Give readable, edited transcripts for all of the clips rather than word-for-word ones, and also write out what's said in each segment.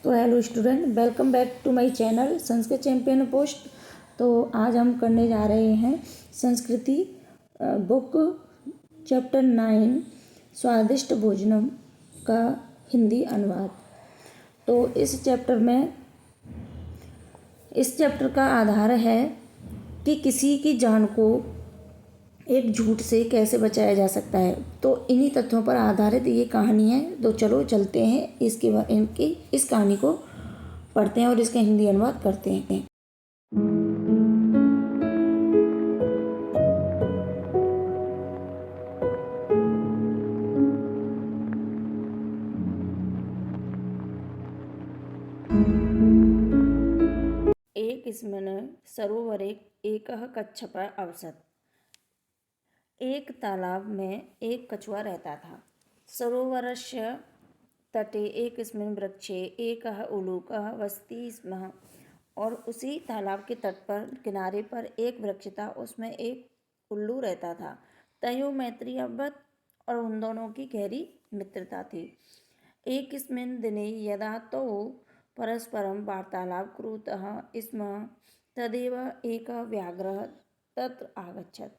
तो hello student, welcome back to my channel Sanskrit champion post. तो आज हम करने जा रहे हैं संस्कृति बुक चैप्टर 9 स्वादिष्ट भोजनम का हिंदी अनुवाद। तो इस चैप्टर का आधार है कि किसी की जान को एक झूठ से कैसे बचाया जा सकता है। तो इन्हीं तथ्यों पर आधारित ये कहानी है। तो चलो चलते हैं इनकी इस कहानी को पढ़ते हैं और इसका हिंदी अनुवाद करते हैं। एकस्मिन् सरोवरे एकः कच्छपः अवसत्। एक तालाब में एक कछुआ रहता था। सरोवरस्य तटे एकस्मिन् वृक्षे एकः उलूकः वसति स्म। और उसी तालाब के तट पर किनारे पर एक वृक्ष था, उसमें एक उल्लू रहता था। तयोः मैत्री अभवत् और उन दोनों की गहरी मित्रता थी। एकस्मिन् दिने यदा तौ परस्परं वार्तालापं कुरुतः स्म तदैव एकः व्याघ्रः तत्र आगच्छत्।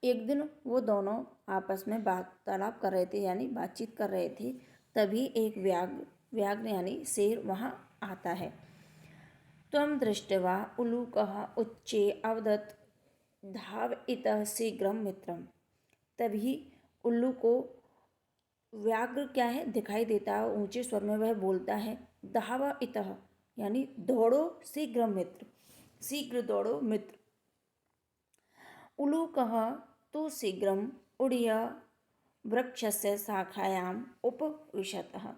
एक दिन वो दोनों आपस में वार्तालाप कर रहे थे, यानी बातचीत कर रहे थे। तभी एक व्याघ्र यानी शेर वहाँ आता है। त्वं दृष्ट्वा उलूकः उच्चे अवदत् धाव इतः शीघ्रं मित्रम्। तभी उल्लू को व्याघ्र क्या है दिखाई देता है। ऊंचे स्वर में वह बोलता है, धाव इतः यानी दौड़ो शीघ्रं मित्र, शीघ्र दौड़ो मित्र। उलूकः तु शीघ्रम् उड्य वृक्षस्य शाखायाम् उपविशतः।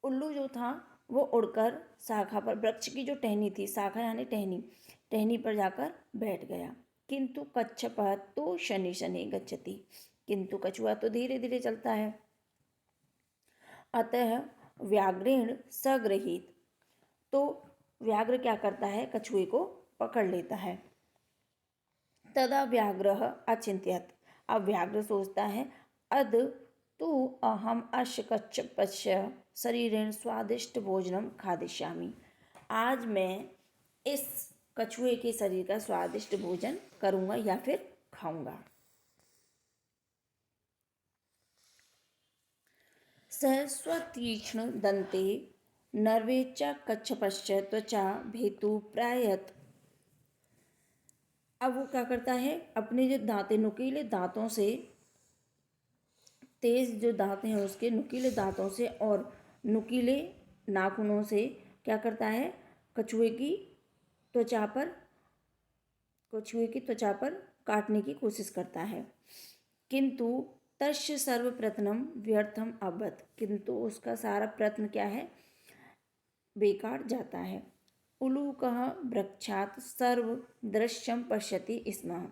उल्लू जो था वो उड़कर शाखा पर, वृक्ष की जो टहनी थी, शाखा यानी टहनी पर जाकर बैठ गया। किंतु कच्छपः तो शनि शनि गच्छति। किंतु कछुआ तो धीरे धीरे चलता है। अतः व्याघ्रेण सगृहीत। तो व्याघ्र क्या करता है, कछुए को पकड़ लेता है। तदा व्याघ्रः अचिंत्यत। अब व्याघ्र सोचता है, अद तु अहम अस्य कच्छपस्य शरीरेण स्वादिष्ट भोजनम खादिष्यामि। आज मैं इस कछुए के शरीर का स्वादिष्ट भोजन करूँगा या फिर खाऊंगा। सः स्वतीक्ष्ण दन्ते नर्वे च कच्छपस्य त्वचा भेतु प्रायत। अब वो क्या करता है, अपने जो दांतें, नुकीले दांतों से, तेज जो दांत हैं उसके नुकीले दांतों से और नुकीले नाखूनों से क्या करता है, कछुए की त्वचा पर काटने की कोशिश करता है। किंतु तस्य सर्वप्रथमं व्यर्थम अभवत्। किंतु उसका सारा प्रयत्न क्या है, बेकार जाता है। उलूकः वृक्षात् सर्व दृश्यम पश्यति स्म।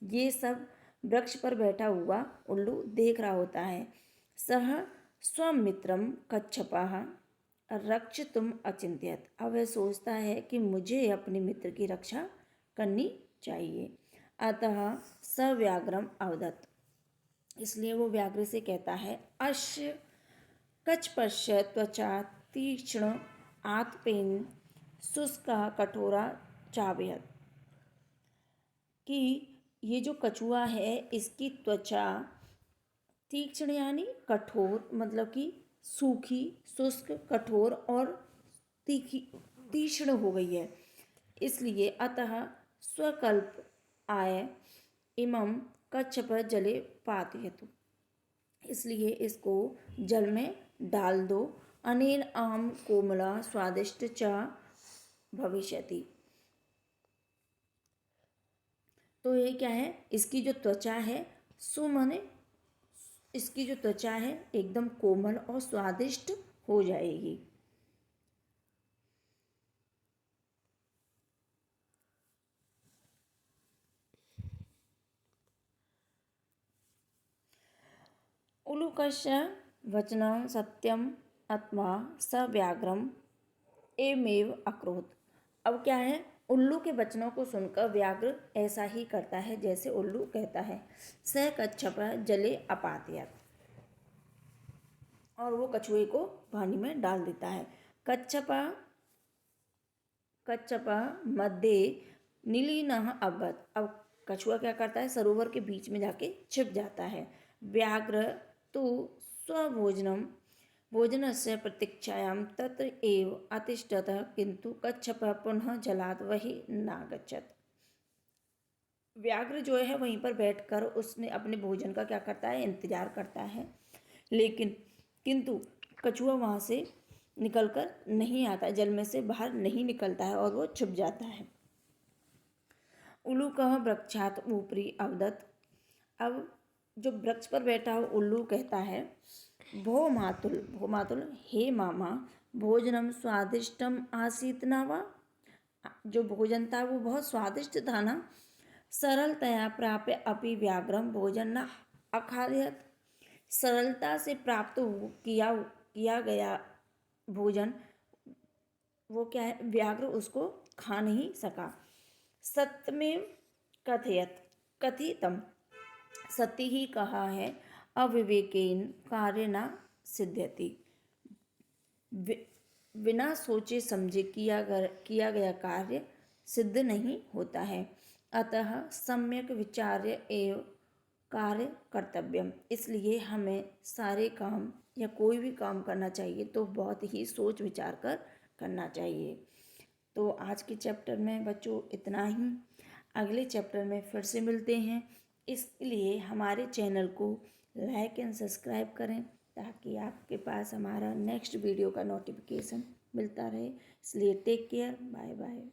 ये सब वृक्ष पर बैठा हुआ उल्लू देख रहा होता है। सह स्वमित्रम कच्छपः रक्षितुम अचिंत्यत। अब वह सोचता है कि मुझे अपने मित्र की रक्षा करनी चाहिए। अतः स व्याघ्रम अवदत्। इसलिए वो व्याघ्र से कहता है, अस्य कच्छपस्य त्वचा तीक्ष्ण आतपेन शुष्का कठोरा चावयत। कि ये जो कछुआ है इसकी त्वचा तीक्ष्ण यानी कठोर, मतलब कि सूखी, शुष्क, कठोर और तीक्ष्ण हो गई है। इसलिए अतः स्वकल्प आय इमं कच्छप जले पातयतु। इसलिए इसको जल में डाल दो। अनेन अहम कोमला स्वादिष्ट च भविष्यति। तो ये क्या है, इसकी जो त्वचा है, सुमने इसकी जो त्वचा है एकदम कोमल और स्वादिष्ट हो जाएगी। उलूकस्य वचनं सत्यम अथवा स व्याघ्रम एवमेव अकरोत्। अब क्या है, उल्लू के वचनों को सुनकर व्याघ्र ऐसा ही करता है जैसे उल्लू कहता है। स कच्छपः जले अपातयत्। और वो कछुए को पानी में डाल देता है। कच्छप मध्ये निलीनः अभवत्। अब कछुआ क्या करता है, सरोवर के बीच में जाके छिप जाता है। व्याघ्र तो भोजनस्य प्रतीक्षायां तत्र एव अतिष्ठत्, किंतु कच्छपः पुनः जलात् बहिः नागच्छत्। व्याघ्र जो है वहीं पर बैठकर उसने अपने भोजन का क्या करता है, इंतजार करता है, किंतु कछुआ वहाँ से निकलकर नहीं आता, जल में से बाहर नहीं निकलता है और वो छुप जाता है। उल्लूकः वृक्षात् उपरि अवदत्। अब जो वृक्ष पर बैठा हुआ उल्लू कहता है, भो मातुल, हे मामा, भोजनम स्वादिष्टम आसीत न वा। जो भोजन था वो बहुत स्वादिष्ट था ना। सरलतया प्राप्य अपि व्याघ्रम भोजन न अखादयत्। सरलता से प्राप्त किया गया भोजन वो क्या है, व्याघ्र उसको खा नहीं सका। सत्यमेव कथितम, सत्य ही कहा है, अविवेकेन कार्य न सिद्ध्यति। बिना सोचे समझे किया गया कार्य सिद्ध नहीं होता है। अतः सम्यक विचार्य एव कार्य कर्तव्यम। इसलिए हमें सारे काम या कोई भी काम करना चाहिए तो बहुत ही सोच विचार कर करना चाहिए। तो आज के चैप्टर में बच्चों इतना ही। अगले चैप्टर में फिर से मिलते हैं। इसलिए हमारे चैनल को लाइक एंड सब्सक्राइब करें ताकि आपके पास हमारा नेक्स्ट वीडियो का नोटिफिकेशन मिलता रहे। इसलिए टेक केयर, बाय बाय।